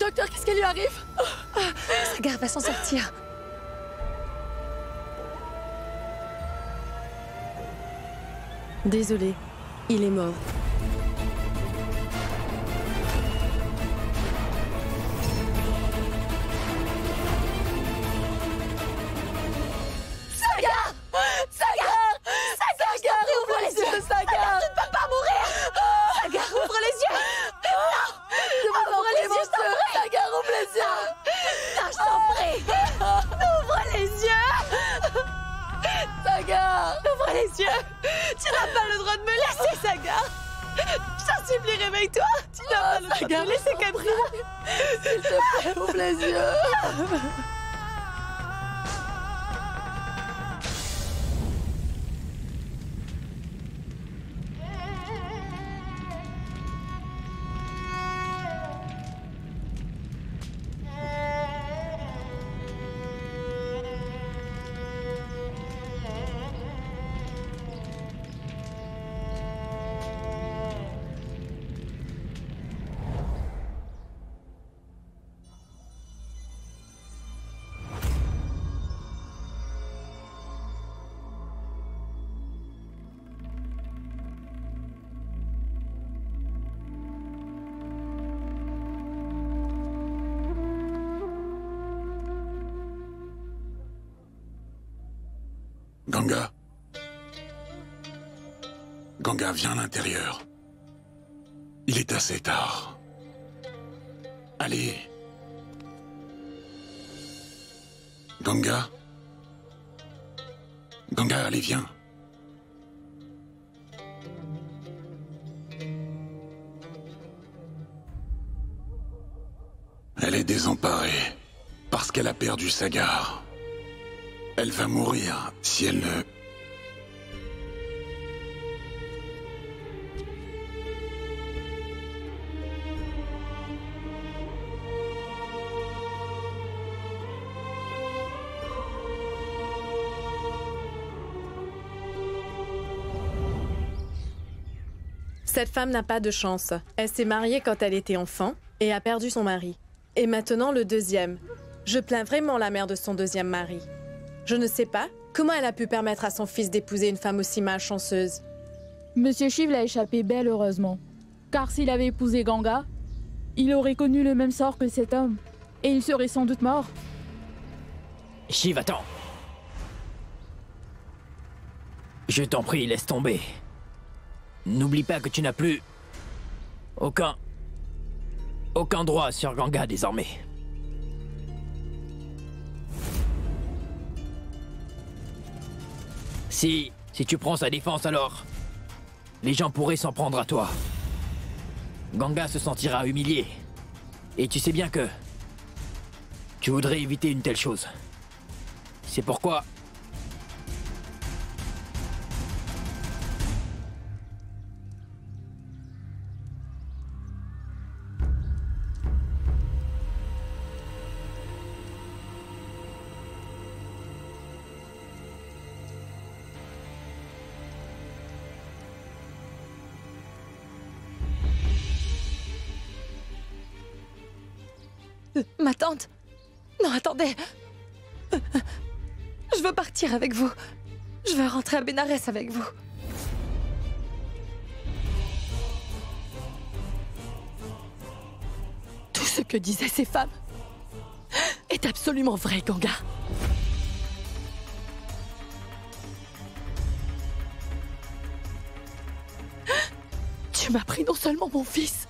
Docteur, qu'est-ce qui lui arrive? Sagar va s'en sortir. Désolé, il est mort. Sagar! Sagar! Sagar, ouvre les yeux, Sagar! Tu ne peux pas mourir! Sagar, ouvre les yeux! Ouvre les yeux, Sagar, ouvre les yeux! Non, je t'en prie! Ouvre les yeux! Sagar! Ouvre les yeux! Tu n'as pas le droit de me laisser, Sagar! Je t'en supplie, réveille-toi! Tu n'as pas le droit de me laisser comme ça! S'il te plaît, ouvre les yeux! Ganga. Ganga, viens à l'intérieur. Il est assez tard. Allez. Ganga. Ganga, allez, viens. Elle est désemparée parce qu'elle a perdu Sagar. Elle va mourir si elle ne... Cette femme n'a pas de chance. Elle s'est mariée quand elle était enfant et a perdu son mari. Et maintenant le deuxième. Je plains vraiment la mère de son deuxième mari. Je ne sais pas comment elle a pu permettre à son fils d'épouser une femme aussi malchanceuse. Monsieur Shiv l'a échappé belle heureusement. Car s'il avait épousé Ganga, il aurait connu le même sort que cet homme. Et il serait sans doute mort. Shiv, attends. Je t'en prie, laisse tomber. N'oublie pas que tu n'as plus... aucun droit sur Ganga désormais. Si tu prends sa défense alors, les gens pourraient s'en prendre à toi. Ganga se sentira humilié. Et tu sais bien que tu voudrais éviter une telle chose. C'est pourquoi... Ma tante? Non, attendez. Je veux partir avec vous. Je veux rentrer à Bénarès avec vous. Tout ce que disaient ces femmes est absolument vrai, Ganga. Tu m'as pris non seulement mon fils,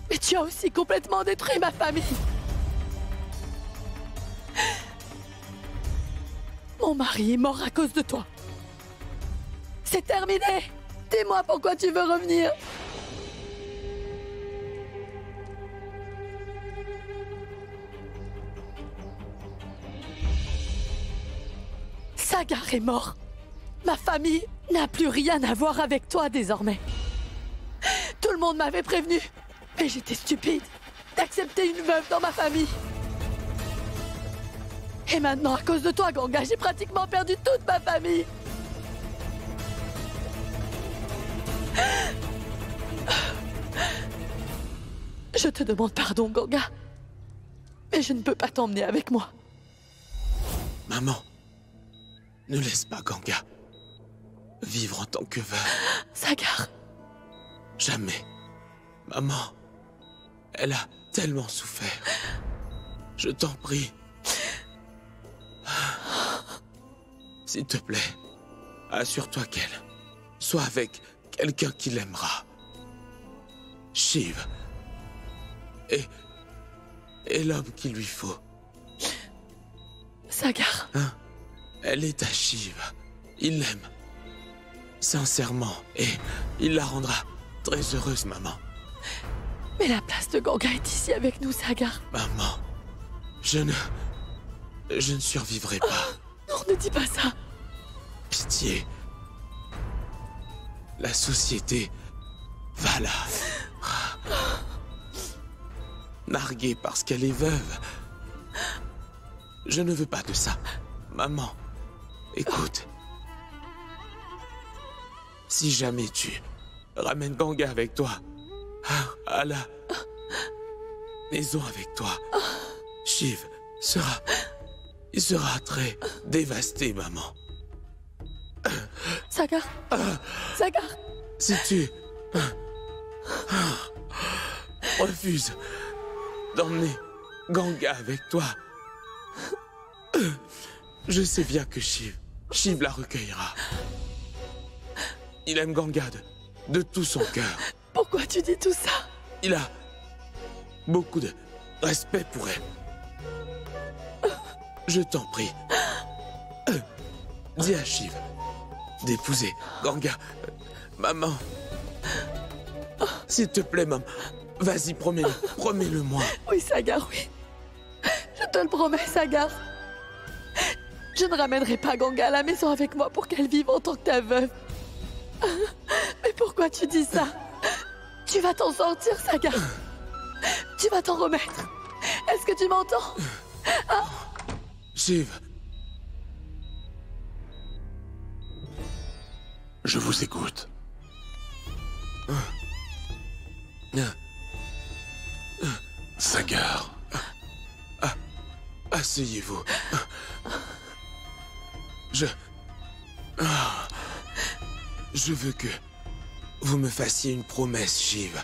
mais tu as aussi complètement détruit ma famille. Mon mari est mort à cause de toi. C'est terminé. Dis-moi pourquoi tu veux revenir. Sagar est mort. Ma famille n'a plus rien à voir avec toi désormais. Tout le monde m'avait prévenu. Mais j'étais stupide d'accepter une veuve dans ma famille. Et maintenant, à cause de toi, Ganga, j'ai pratiquement perdu toute ma famille. Je te demande pardon, Ganga. Mais je ne peux pas t'emmener avec moi. Maman, ne laisse pas Ganga vivre en tant que veuve. Sagar. Jamais. Maman, elle a tellement souffert. Je t'en prie. S'il te plaît, assure-toi qu'elle soit avec quelqu'un qui l'aimera. Shiv. Et l'homme qu'il lui faut. Sagar. Hein? Elle est à Shiv. Il l'aime. Sincèrement. Et il la rendra très heureuse, maman. Mais la place de Ganga est ici avec nous, Sagar. Maman, je ne survivrai pas. Non, ne dis pas ça. Pitié. La société va la narguer parce qu'elle est veuve. Je ne veux pas de ça. Maman, écoute. Si jamais tu ramènes Ganga avec toi à la maison avec toi, Shiv il sera très dévasté, maman. Sagar. Sagar. Si tu refuses d'emmener Ganga avec toi, je sais bien que Shiv la recueillera. Il aime Ganga de tout son cœur. Pourquoi tu dis tout ça? Il a beaucoup de respect pour elle. Je t'en prie. Dis à Shiv d'épouser Ganga. Maman. S'il te plaît, maman. Vas-y, promets-le-moi. Oui, Sagar, oui. Je te le promets, Sagar. Je ne ramènerai pas Ganga à la maison avec moi pour qu'elle vive en tant que ta veuve. Mais pourquoi tu dis ça? Tu vas t'en sortir, Sagar. Tu vas t'en remettre. Est-ce que tu m'entends? Hein? Shiv. Je vous écoute. Sagar. Asseyez-vous. Je veux que vous me fassiez une promesse, Shiv.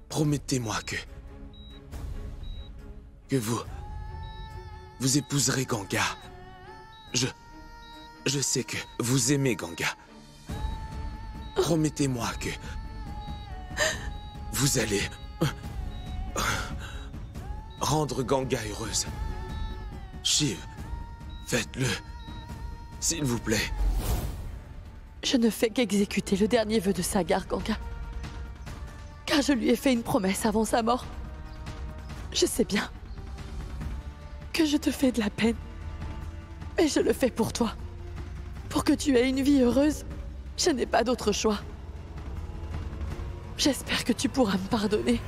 Promettez-moi que vous épouserez Ganga. Je sais que vous aimez Ganga. Promettez-moi que vous allez rendre Ganga heureuse. Shiv, faites-le, s'il vous plaît. Je ne fais qu'exécuter le dernier vœu de Sagar, Ganga. Car je lui ai fait une promesse avant sa mort. Je sais bien que je te fais de la peine. Mais je le fais pour toi. Pour que tu aies une vie heureuse, je n'ai pas d'autre choix. J'espère que tu pourras me pardonner.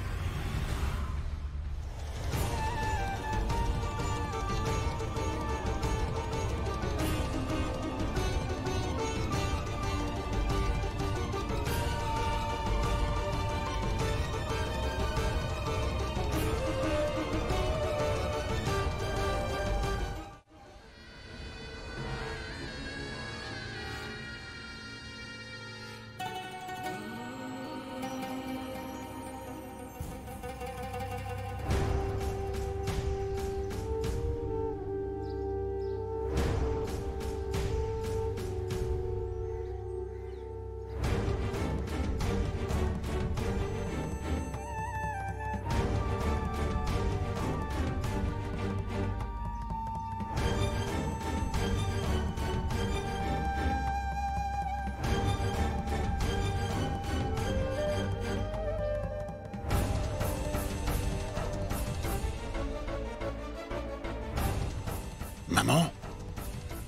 Maman,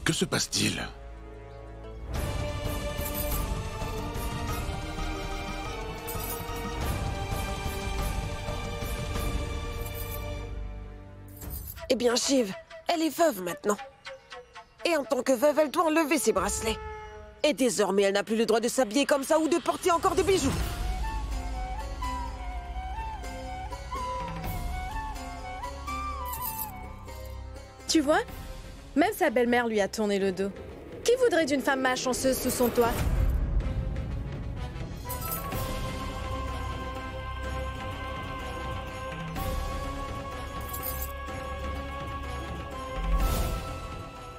que se passe-t-il? Eh bien, Shiv, elle est veuve maintenant. Et en tant que veuve, elle doit enlever ses bracelets. Et désormais, elle n'a plus le droit de s'habiller comme ça ou de porter encore des bijoux. Tu vois? Même sa belle-mère lui a tourné le dos. Qui voudrait d'une femme malchanceuse sous son toit?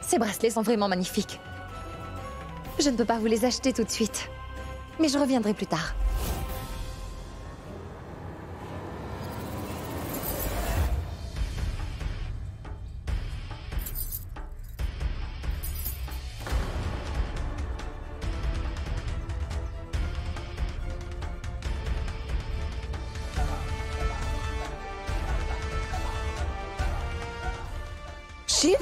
Ces bracelets sont vraiment magnifiques. Je ne peux pas vous les acheter tout de suite. Mais je reviendrai plus tard. Shiv?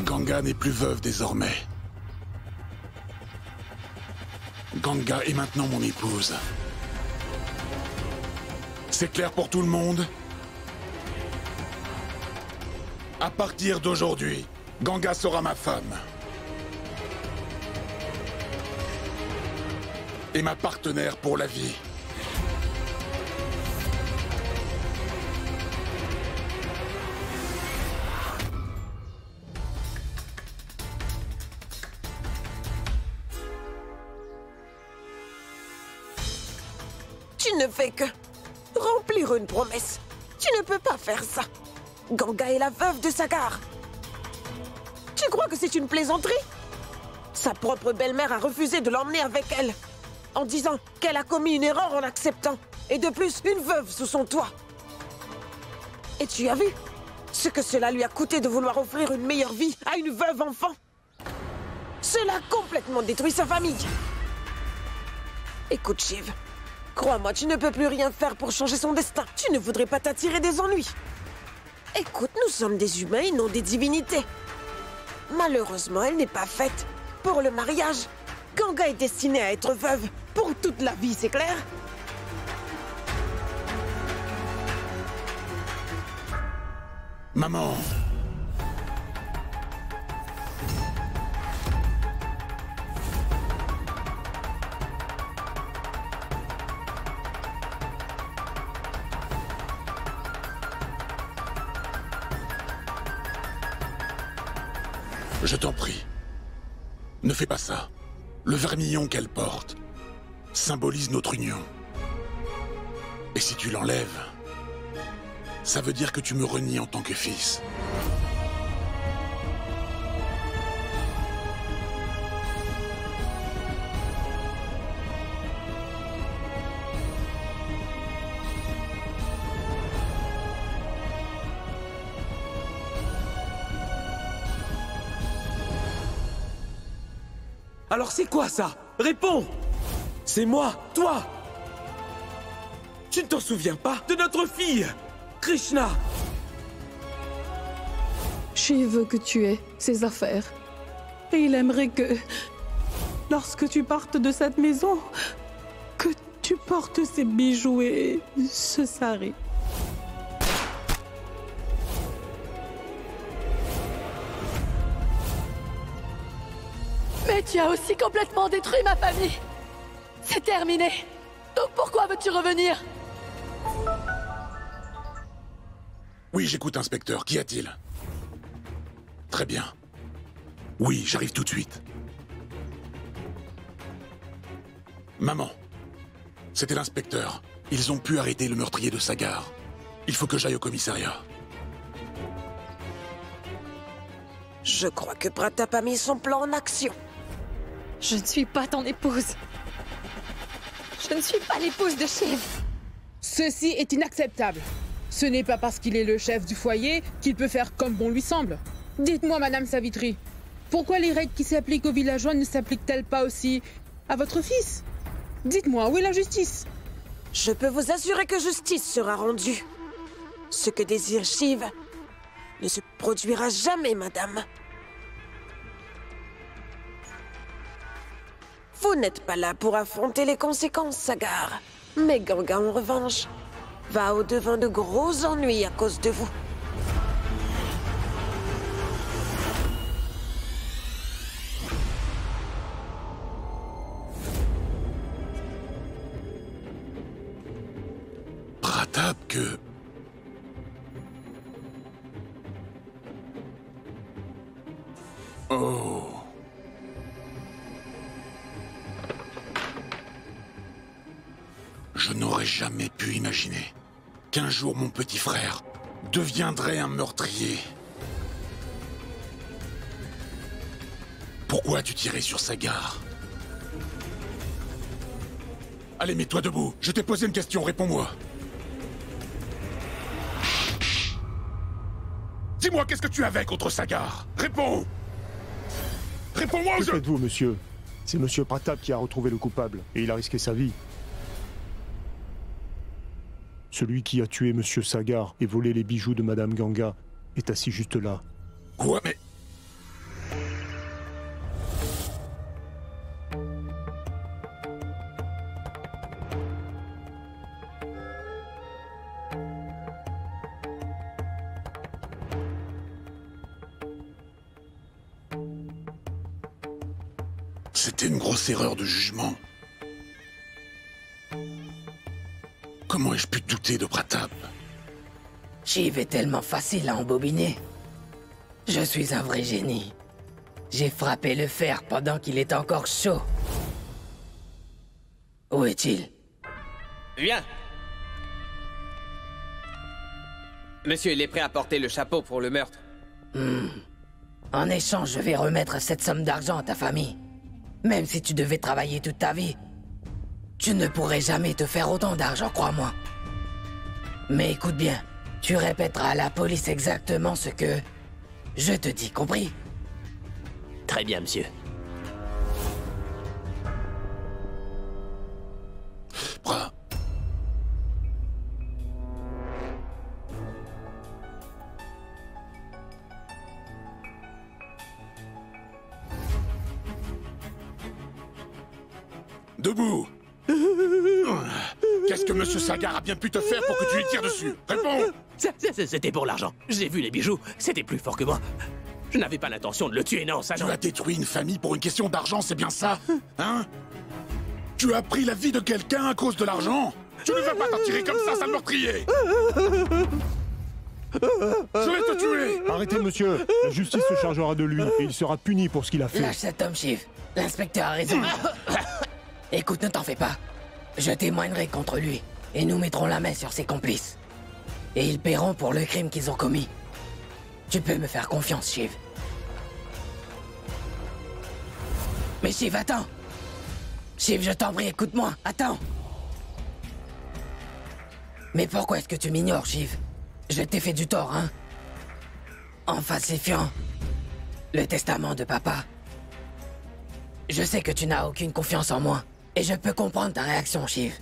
Ganga n'est plus veuve désormais. Ganga est maintenant mon épouse. C'est clair pour tout le monde? À partir d'aujourd'hui, Ganga sera ma femme. Et ma partenaire pour la vie. Tu ne fais que remplir une promesse. Tu ne peux pas faire ça. Ganga est la veuve de Sagar. Tu crois que c'est une plaisanterie? Sa propre belle-mère a refusé de l'emmener avec elle, en disant qu'elle a commis une erreur en acceptant. Et de plus, une veuve sous son toit. Et tu as vu ce que cela lui a coûté de vouloir offrir une meilleure vie à une veuve enfant? Cela a complètement détruit sa famille. Écoute, Shiv. Crois-moi, tu ne peux plus rien faire pour changer son destin. Tu ne voudrais pas t'attirer des ennuis. Écoute, nous sommes des humains et non des divinités. Malheureusement, elle n'est pas faite pour le mariage. Ganga est destinée à être veuve pour toute la vie, c'est clair? Maman! Je t'en prie. Ne fais pas ça. Le vermillon qu'elle porte symbolise notre union. Et si tu l'enlèves, ça veut dire que tu me renies en tant que fils. Alors c'est quoi ça? Réponds! C'est moi, toi! Tu ne t'en souviens pas de notre fille, Krishna? Shiv veut que tu aies ses affaires. Et il aimerait que, lorsque tu partes de cette maison, que tu portes ses bijoux et ce sari. Mais tu as aussi complètement détruit ma famille. C'est terminé. Donc pourquoi veux-tu revenir? Oui, j'écoute, inspecteur. Qu'y a-t-il? Très bien. Oui, j'arrive tout de suite. Maman, c'était l'inspecteur. Ils ont pu arrêter le meurtrier de Sagar. Il faut que j'aille au commissariat. Je crois que Pratap a mis son plan en action. Je ne suis pas ton épouse. Je ne suis pas l'épouse de Shiv. Ceci est inacceptable. Ce n'est pas parce qu'il est le chef du foyer qu'il peut faire comme bon lui semble. Dites-moi, Madame Savitri, pourquoi les règles qui s'appliquent aux villageois ne s'appliquent-elles pas aussi à votre fils? Dites-moi, où est la justice? Je peux vous assurer que justice sera rendue. Ce que désire Shiv ne se produira jamais, madame. Vous n'êtes pas là pour affronter les conséquences, Sagar. Mais Ganga, en revanche, va au-devant de gros ennuis à cause de vous. Pratap que... Oh... Je n'aurais jamais pu imaginer qu'un jour mon petit frère deviendrait un meurtrier. Pourquoi as-tu tiré sur Sagar? Allez, mets-toi debout. Je t'ai posé une question, réponds-moi. Dis-moi, qu'est-ce que tu avais contre Sagar? Réponds! Réponds-moi! Que faites-vous, monsieur? C'est monsieur Pratap qui a retrouvé le coupable, et il a risqué sa vie. Celui qui a tué monsieur Sagar et volé les bijoux de madame Ganga est assis juste là. Quoi, mais... C'était une grosse erreur de jugement. Comment ai-je pu douter de Pratap? Shiv est tellement facile à embobiner. Je suis un vrai génie. J'ai frappé le fer pendant qu'il est encore chaud. Où est-il? Viens. Monsieur, il est prêt à porter le chapeau pour le meurtre. En échange, je vais remettre cette somme d'argent à ta famille. Même si tu devais travailler toute ta vie, tu ne pourrais jamais te faire autant d'argent, crois-moi. Mais écoute bien, tu répéteras à la police exactement ce que je te dis, compris? Très bien, monsieur. Debout! Qu'est-ce que monsieur Sagar a bien pu te faire pour que tu lui tires dessus? Réponds! C'était pour l'argent. J'ai vu les bijoux. C'était plus fort que moi. Je n'avais pas l'intention de le tuer, non, ça non. Tu as détruit une famille pour une question d'argent, c'est bien ça? Hein? Tu as pris la vie de quelqu'un à cause de l'argent? Tu ne vas pas t'en tirer comme ça, sale meurtrier! Je vais te tuer! Arrêtez, monsieur. La justice se chargera de lui et il sera puni pour ce qu'il a fait. Lâche cet homme, Shiv. L'inspecteur a raison. Écoute, ne t'en fais pas. Je témoignerai contre lui et nous mettrons la main sur ses complices. Et ils paieront pour le crime qu'ils ont commis. Tu peux me faire confiance, Shiv. Mais Shiv, attends! Shiv, je t'en prie, écoute-moi, attends! Mais pourquoi est-ce que tu m'ignores, Shiv? Je t'ai fait du tort, hein? En falsifiant le testament de papa. Je sais que tu n'as aucune confiance en moi. Et je peux comprendre ta réaction, Shiv.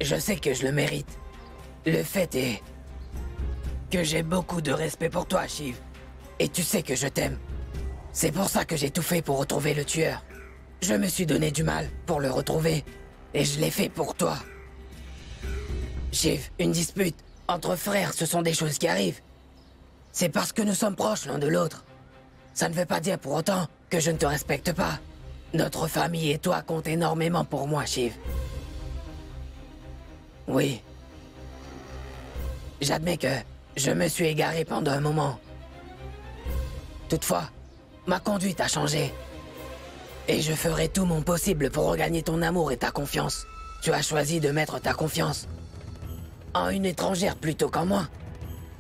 Je sais que je le mérite. Le fait est que j'ai beaucoup de respect pour toi, Shiv. Et tu sais que je t'aime. C'est pour ça que j'ai tout fait pour retrouver le tueur. Je me suis donné du mal pour le retrouver. Et je l'ai fait pour toi. Shiv, une dispute entre frères, ce sont des choses qui arrivent. C'est parce que nous sommes proches l'un de l'autre. Ça ne veut pas dire pour autant que je ne te respecte pas. Notre famille et toi comptent énormément pour moi, Shiv. Oui. J'admets que je me suis égaré pendant un moment. Toutefois, ma conduite a changé. Et je ferai tout mon possible pour regagner ton amour et ta confiance. Tu as choisi de mettre ta confiance en une étrangère plutôt qu'en moi.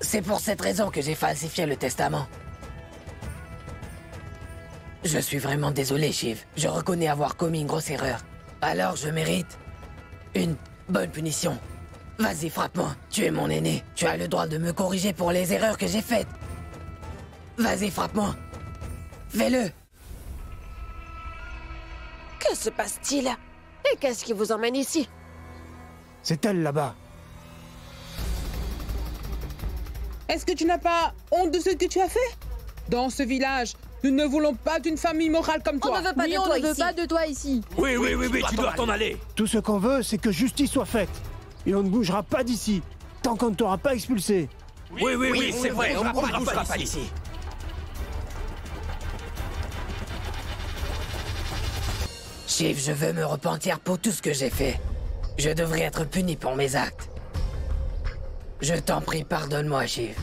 C'est pour cette raison que j'ai falsifié le testament. Je suis vraiment désolé, Shiv. Je reconnais avoir commis une grosse erreur. Alors je mérite une bonne punition. Vas-y, frappe-moi. Tu es mon aîné. Tu as le droit de me corriger pour les erreurs que j'ai faites. Vas-y, frappe-moi. Fais-le. Que se passe-t-il? Et qu'est-ce qui vous emmène ici? C'est elle là-bas. Est-ce que tu n'as pas honte de ce que tu as fait? Dans ce village, nous ne voulons pas d'une famille morale comme toi. On ne veut pas de toi ici. Oui, tu dois t'en aller. Tout ce qu'on veut, c'est que justice soit faite. Et on ne bougera pas d'ici, tant qu'on ne t'aura pas expulsé. Oui, c'est vrai, on ne bougera pas d'ici. Shiv, je veux me repentir pour tout ce que j'ai fait. Je devrais être puni pour mes actes. Je t'en prie, pardonne-moi, Shiv.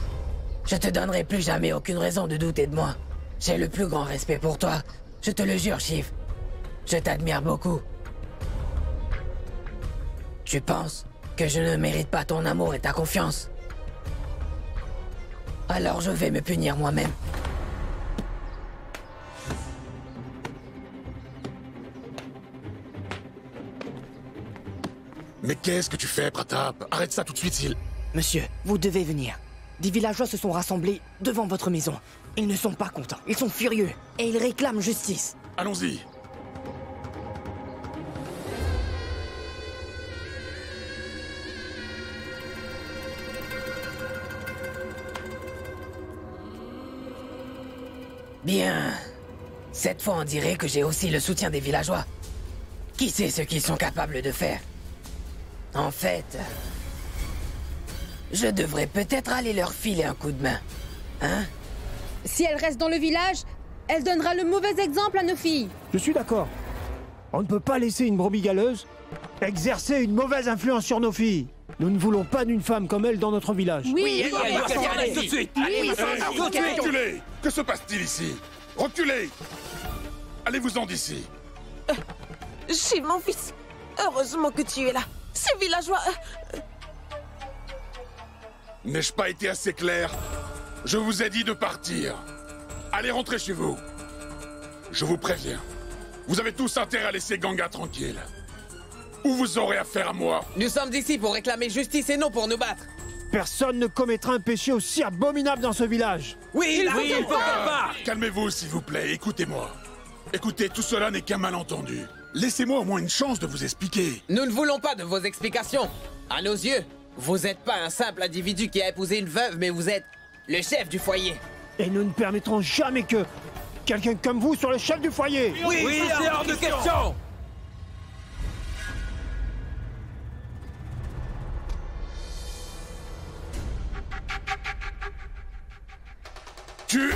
Je te donnerai plus jamais aucune raison de douter de moi. J'ai le plus grand respect pour toi. Je te le jure, Shiv. Je t'admire beaucoup. Tu penses que je ne mérite pas ton amour et ta confiance? Alors je vais me punir moi-même. Mais qu'est-ce que tu fais, Pratap? Arrête ça tout de suite, s'il... Monsieur, vous devez venir. Des villageois se sont rassemblés devant votre maison. Ils ne sont pas contents, ils sont furieux, et ils réclament justice. Allons-y. Bien. Cette fois, on dirait que j'ai aussi le soutien des villageois. Qui sait ce qu'ils sont capables de faire? En fait... je devrais peut-être aller leur filer un coup de main. Hein? Si elle reste dans le village, elle donnera le mauvais exemple à nos filles. Je suis d'accord. On ne peut pas laisser une brebis galeuse exercer une mauvaise influence sur nos filles. Nous ne voulons pas d'une femme comme elle dans notre village. Oui, tout de suite. Reculez! Que se passe-t-il ici? Reculez! Allez-vous-en d'ici. Shiv, mon fils, heureusement que tu es là. Ces villageois... N'ai-je pas été assez clair? Je vous ai dit de partir. Allez rentrer chez vous. Je vous préviens. Vous avez tous intérêt à laisser Ganga tranquille. Ou vous aurez affaire à moi. Nous sommes ici pour réclamer justice et non pour nous battre. Personne ne commettra un péché aussi abominable dans ce village. Oui, il faut pas. Calmez-vous, s'il vous plaît. Écoutez-moi. Écoutez, tout cela n'est qu'un malentendu. Laissez-moi au moins une chance de vous expliquer. Nous ne voulons pas de vos explications. À nos yeux, vous n'êtes pas un simple individu qui a épousé une veuve, mais vous êtes le chef du foyer. Et nous ne permettrons jamais que quelqu'un comme vous soit le chef du foyer. Oui, c'est hors de question. Tu...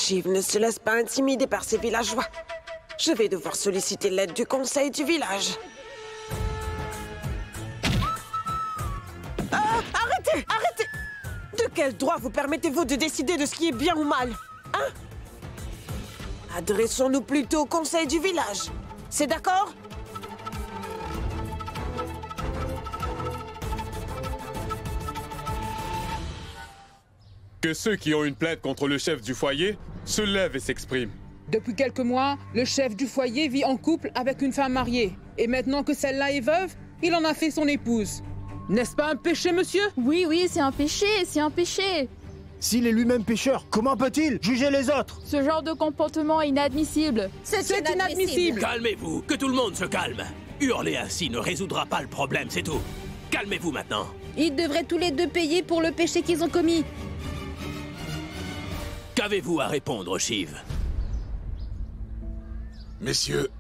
Shiv ne se laisse pas intimider par ces villageois. Je vais devoir solliciter l'aide du conseil du village. Arrêtez! Arrêtez! De quel droit vous permettez-vous de décider de ce qui est bien ou mal? Hein? Adressons-nous plutôt au conseil du village. C'est d'accord? Que ceux qui ont une plainte contre le chef du foyer se lèvent et s'expriment. Depuis quelques mois, le chef du foyer vit en couple avec une femme mariée. Et maintenant que celle-là est veuve, il en a fait son épouse. N'est-ce pas un péché, monsieur? Oui, c'est un péché, c'est un péché. S'il est lui-même pécheur, comment peut-il juger les autres? Ce genre de comportement est inadmissible. C'est inadmissible. Calmez-vous, que tout le monde se calme. Hurler ainsi ne résoudra pas le problème, c'est tout. Calmez-vous maintenant. Ils devraient tous les deux payer pour le péché qu'ils ont commis. Qu'avez-vous à répondre, Shiv? Messieurs,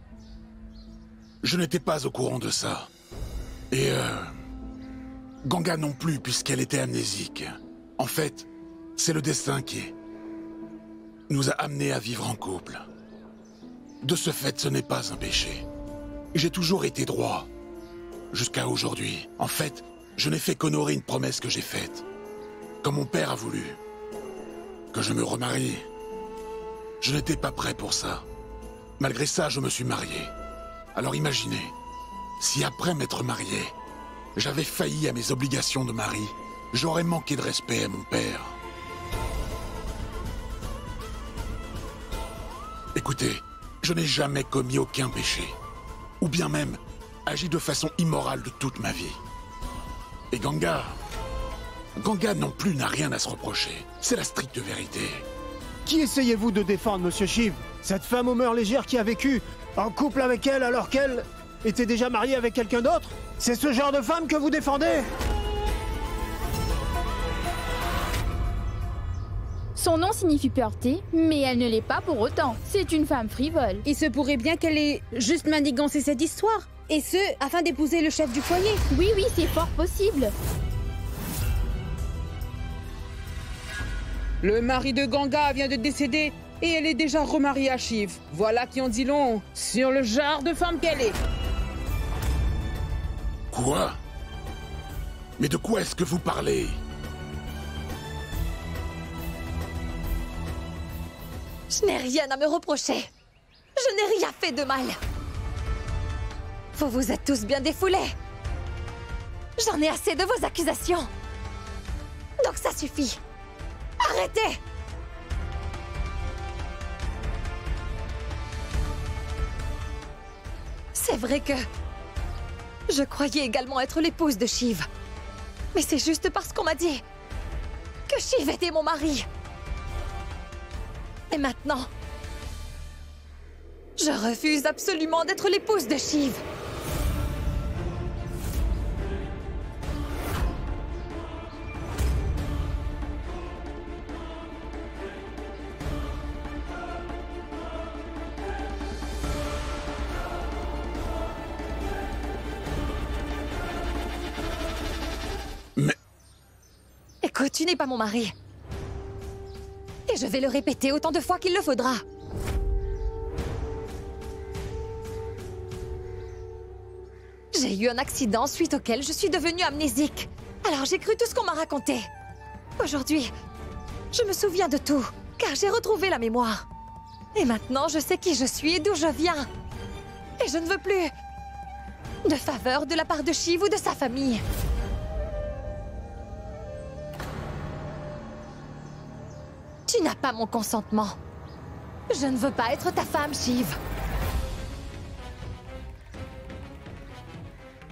je n'étais pas au courant de ça. Et Ganga non plus, puisqu'elle était amnésique. En fait, c'est le destin qui nous a amenés à vivre en couple. De ce fait, ce n'est pas un péché. J'ai toujours été droit, jusqu'à aujourd'hui. En fait, je n'ai fait qu'honorer une promesse que j'ai faite. Comme mon père a voulu que je me remarie. Je n'étais pas prêt pour ça. Malgré ça, je me suis marié. Alors imaginez, si après m'être marié, j'avais failli à mes obligations de mari, j'aurais manqué de respect à mon père. Écoutez, je n'ai jamais commis aucun péché, ou bien même agi de façon immorale de toute ma vie. Et Ganga non plus n'a rien à se reprocher. C'est la stricte vérité. Qui essayez-vous de défendre, monsieur Shiv? Cette femme aux mœurs légères qui a vécu en couple avec elle alors qu'elle était déjà mariée avec quelqu'un d'autre? C'est ce genre de femme que vous défendez? Son nom signifie pureté, mais elle ne l'est pas pour autant. C'est une femme frivole. Il se pourrait bien qu'elle ait juste manigancé cette histoire. Et ce, afin d'épouser le chef du foyer. Oui, c'est fort possible. Le mari de Ganga vient de décéder et elle est déjà remariée à Shiv. Voilà qui en dit long sur le genre de femme qu'elle est. Quoi? Mais de quoi est-ce que vous parlez? Je n'ai rien à me reprocher. Je n'ai rien fait de mal. Vous vous êtes tous bien défoulés. J'en ai assez de vos accusations. Donc ça suffit. Arrêtez! C'est vrai que je croyais également être l'épouse de Shiv. Mais c'est juste parce qu'on m'a dit que Shiv était mon mari. Et maintenant, je refuse absolument d'être l'épouse de Shiv. Écoute, tu n'es pas mon mari. Et je vais le répéter autant de fois qu'il le faudra. J'ai eu un accident suite auquel je suis devenue amnésique. Alors j'ai cru tout ce qu'on m'a raconté. Aujourd'hui, je me souviens de tout, car j'ai retrouvé la mémoire. Et maintenant, je sais qui je suis et d'où je viens. Et je ne veux plus de faveur de la part de Shiv ou de sa famille. Tu n'as pas mon consentement. Je ne veux pas être ta femme, Shiv.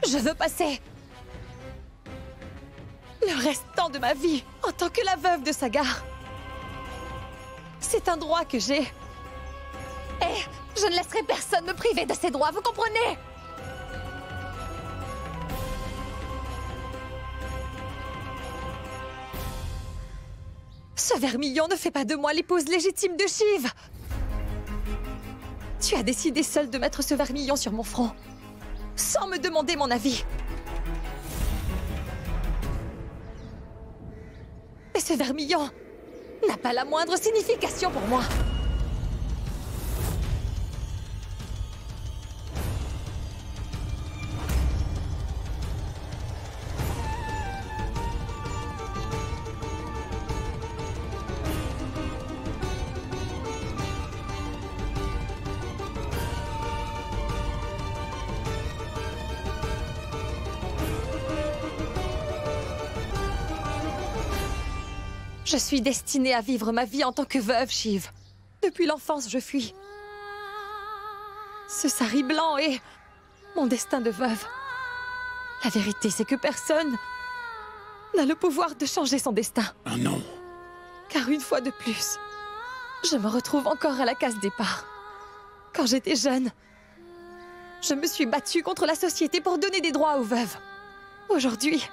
Je veux passer le restant de ma vie en tant que la veuve de Sagar. C'est un droit que j'ai. Et je ne laisserai personne me priver de ces droits, vous comprenez? Ce vermillon ne fait pas de moi l'épouse légitime de Shiv. Tu as décidé seul de mettre ce vermillon sur mon front, sans me demander mon avis. Et ce vermillon n'a pas la moindre signification pour moi. Je suis destinée à vivre ma vie en tant que veuve, Shiv. Depuis l'enfance, je fuis ce sari blanc et mon destin de veuve. La vérité, c'est que personne n'a le pouvoir de changer son destin. Ah non. Car une fois de plus, je me retrouve encore à la case départ. Quand j'étais jeune, je me suis battue contre la société pour donner des droits aux veuves. Aujourd'hui,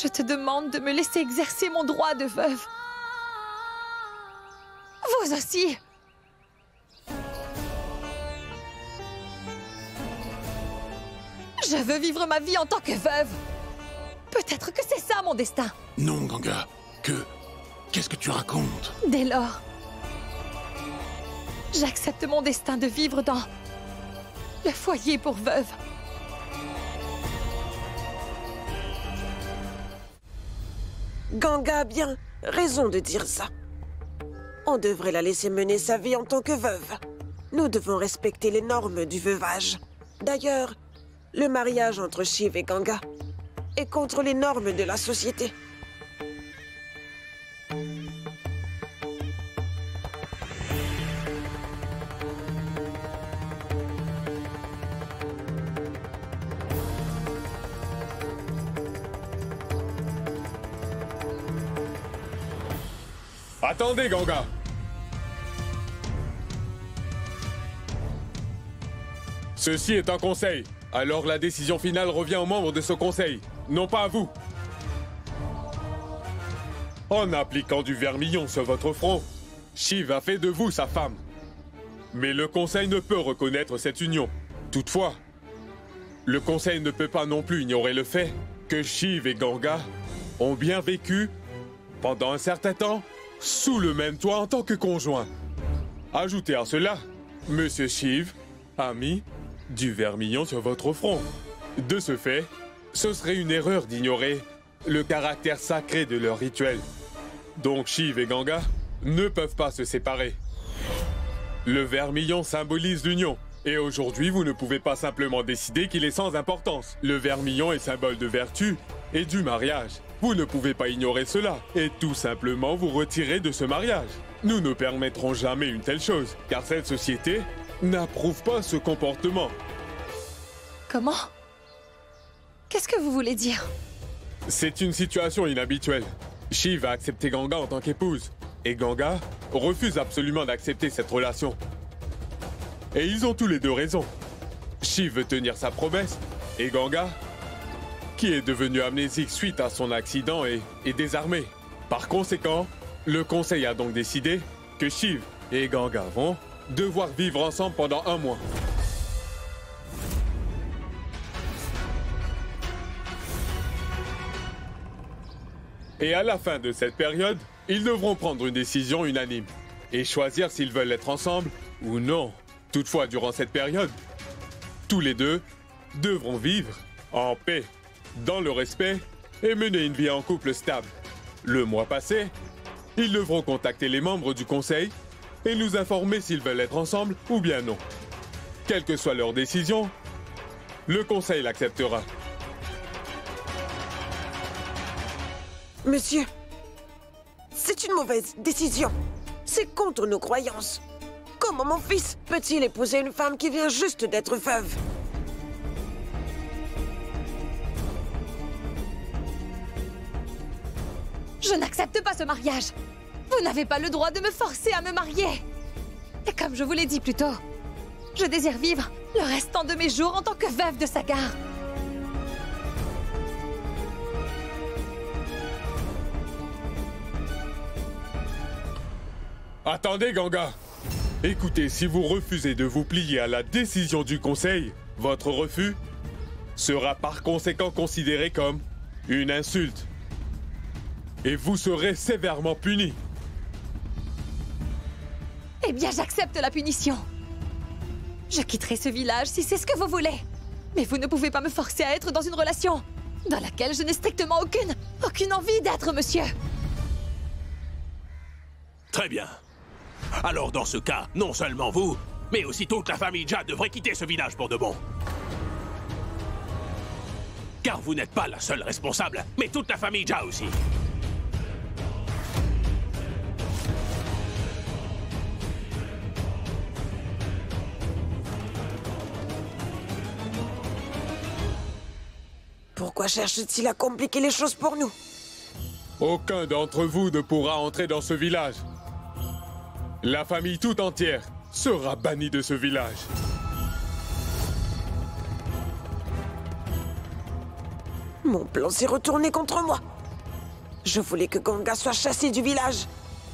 Je te demande de me laisser exercer mon droit de veuve. Vous aussi. Je veux vivre ma vie en tant que veuve. Peut-être que c'est ça mon destin. Non, Ganga. Qu'est-ce que tu racontes? Dès lors, j'accepte mon destin de vivre dans le foyer pour veuve. Ganga a bien raison de dire ça. On devrait la laisser mener sa vie en tant que veuve. Nous devons respecter les normes du veuvage. D'ailleurs, le mariage entre Shiv et Ganga est contre les normes de la société. Attendez, Ganga. Ceci est un conseil. Alors la décision finale revient aux membres de ce conseil, non pas à vous. En appliquant du vermillon sur votre front, Shiv a fait de vous sa femme. Mais le conseil ne peut reconnaître cette union. Toutefois, le conseil ne peut pas non plus ignorer le fait que Shiv et Ganga ont bien vécu, pendant un certain temps, sous le même toit en tant que conjoints. Ajoutez à cela, Monsieur Shiv a mis du vermillon sur votre front. De ce fait, ce serait une erreur d'ignorer le caractère sacré de leur rituel. Donc Shiv et Ganga ne peuvent pas se séparer. Le vermillon symbolise l'union. Et aujourd'hui, vous ne pouvez pas simplement décider qu'il est sans importance. Le vermillon est symbole de vertu et du mariage. Vous ne pouvez pas ignorer cela et tout simplement vous retirer de ce mariage. Nous ne permettrons jamais une telle chose, car cette société n'approuve pas ce comportement. Comment? Qu'est-ce que vous voulez dire? C'est une situation inhabituelle. Shiv a accepté Ganga en tant qu'épouse, et Ganga refuse absolument d'accepter cette relation. Et ils ont tous les deux raison. Shiv veut tenir sa promesse, et Ganga, qui est devenu amnésique suite à son accident, est désarmé. Par conséquent, le conseil a donc décidé que Shiv et Ganga vont devoir vivre ensemble pendant 1 mois. Et à la fin de cette période, ils devront prendre une décision unanime et choisir s'ils veulent être ensemble ou non. Toutefois, durant cette période, tous les deux devront vivre en paix, dans le respect et mener une vie en couple stable. Le mois passé, ils devront contacter les membres du conseil et nous informer s'ils veulent être ensemble ou bien non. Quelle que soit leur décision, le conseil l'acceptera. Monsieur, c'est une mauvaise décision. C'est contre nos croyances. Comment mon fils peut-il épouser une femme qui vient juste d'être veuve? Je n'accepte pas ce mariage. Vous n'avez pas le droit de me forcer à me marier. Et comme je vous l'ai dit plus tôt, je désire vivre le restant de mes jours en tant que veuve de Sagar. Attendez, Ganga. Écoutez, si vous refusez de vous plier à la décision du conseil, votre refus sera par conséquent considéré comme une insulte. Et vous serez sévèrement puni. Eh bien, j'accepte la punition. Je quitterai ce village si c'est ce que vous voulez. Mais vous ne pouvez pas me forcer à être dans une relation dans laquelle je n'ai strictement aucune envie d'être, monsieur. Très bien. Alors dans ce cas, non seulement vous, mais aussi toute la famille Jade devrait quitter ce village pour de bon. Car vous n'êtes pas la seule responsable, mais toute la famille Jade aussi. Pourquoi cherche-t-il à compliquer les choses pour nous? Aucun d'entre vous ne pourra entrer dans ce village. La famille tout entière sera bannie de ce village. Mon plan s'est retourné contre moi. Je voulais que Ganga soit chassé du village.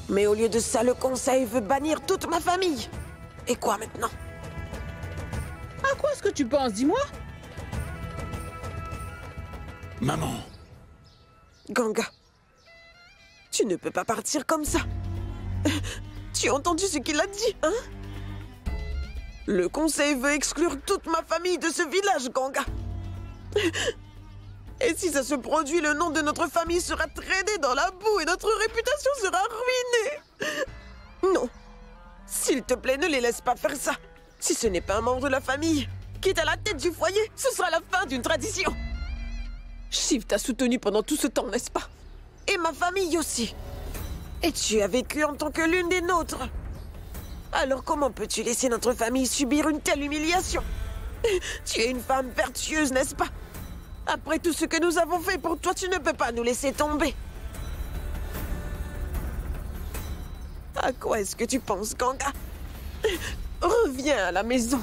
Mais au lieu de ça, le conseil veut bannir toute ma famille. Et quoi maintenant? À quoi est-ce que tu penses? Dis-moi. Maman. Ganga, tu ne peux pas partir comme ça. Tu as entendu ce qu'il a dit, hein? Le conseil veut exclure toute ma famille de ce village, Ganga. Et si ça se produit, le nom de notre famille sera traîné dans la boue et notre réputation sera ruinée. Non. S'il te plaît, ne les laisse pas faire ça. Si ce n'est pas un membre de la famille qui est à la tête du foyer, ce sera la fin d'une tradition. Shiv t'a soutenu pendant tout ce temps, n'est-ce pas? Et ma famille aussi. Et tu as vécu en tant que l'une des nôtres. Alors comment peux-tu laisser notre famille subir une telle humiliation? Tu es une femme vertueuse, n'est-ce pas? Après tout ce que nous avons fait pour toi, tu ne peux pas nous laisser tomber. À quoi est-ce que tu penses, Ganga? Reviens à la maison.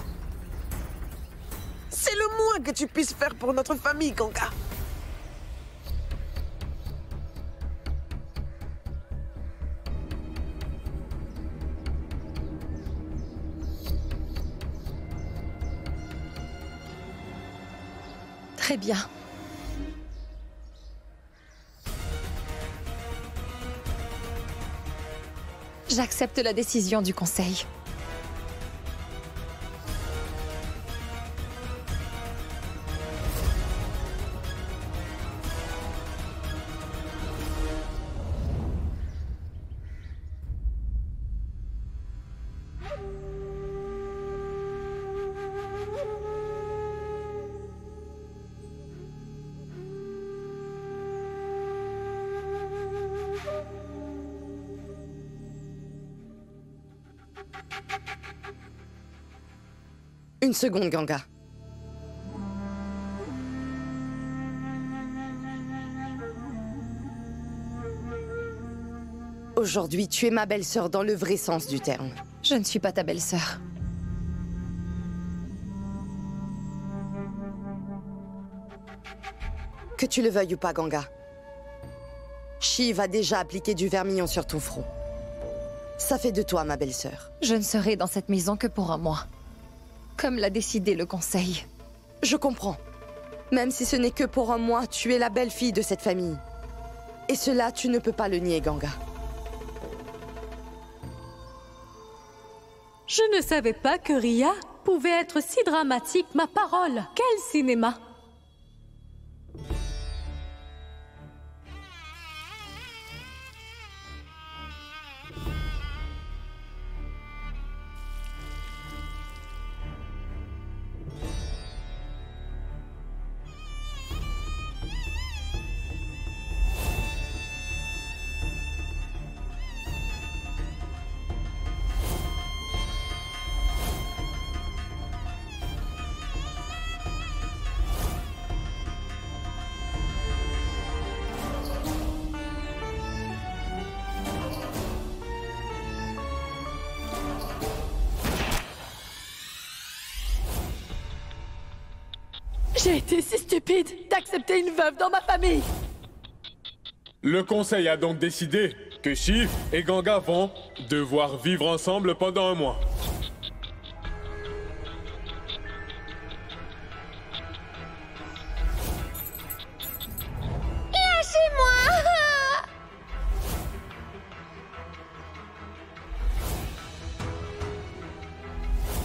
C'est le moins que tu puisses faire pour notre famille, Ganga. Très bien. J'accepte la décision du conseil. Une seconde, Ganga. Aujourd'hui, tu es ma belle-sœur dans le vrai sens du terme. Je ne suis pas ta belle-sœur. Que tu le veuilles ou pas, Ganga, Shiv a déjà appliqué du vermillon sur ton front. Ça fait de toi ma belle-sœur. Je ne serai dans cette maison que pour un mois. Comme l'a décidé le conseil. Je comprends. Même si ce n'est que pour un mois, tu es la belle-fille de cette famille. Et cela, tu ne peux pas le nier, Ganga. Je ne savais pas que Ria pouvait être si dramatique, ma parole. Quel cinéma! J'ai été si stupide d'accepter une veuve dans ma famille. Le conseil a donc décidé que Shiv et Ganga vont devoir vivre ensemble pendant un mois. Lâchez-moi!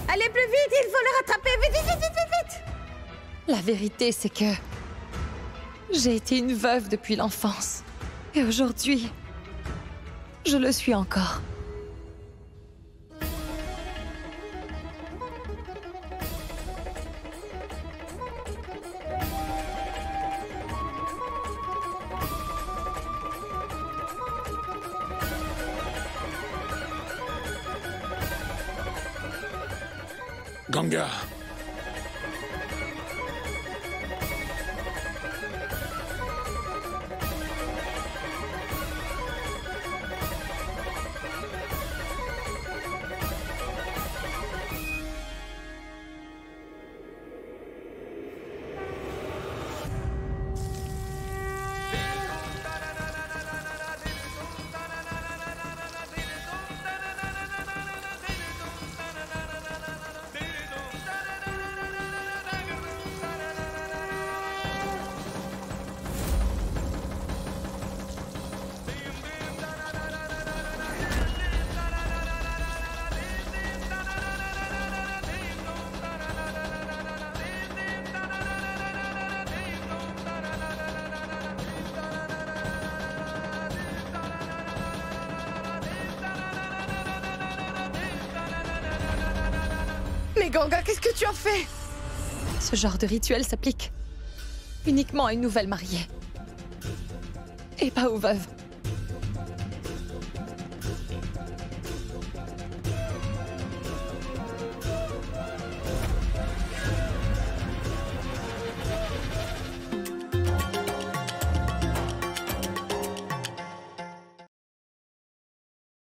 Allez plus vite, il faut le rattraper! Vite, vite, vite, vite, vite! La vérité, c'est que j'ai été une veuve depuis l'enfance. Et aujourd'hui, je le suis encore. Ganga. Mais Ganga, qu'est-ce que tu as fait? Ce genre de rituel s'applique uniquement à une nouvelle mariée. Et pas aux veuves.